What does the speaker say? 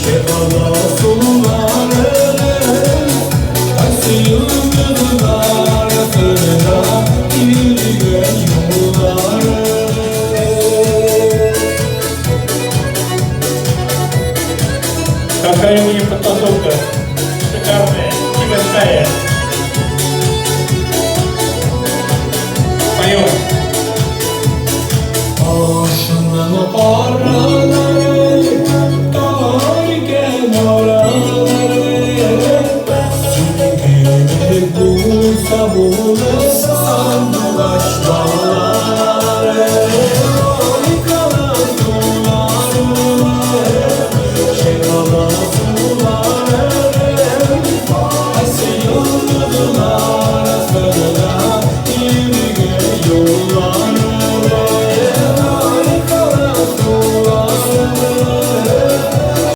Sevada sularım Taksi yıldızın arasında yürüyen yollarım. Какая мне подготовка шикарная и большая. Поем. Başımdan o paralar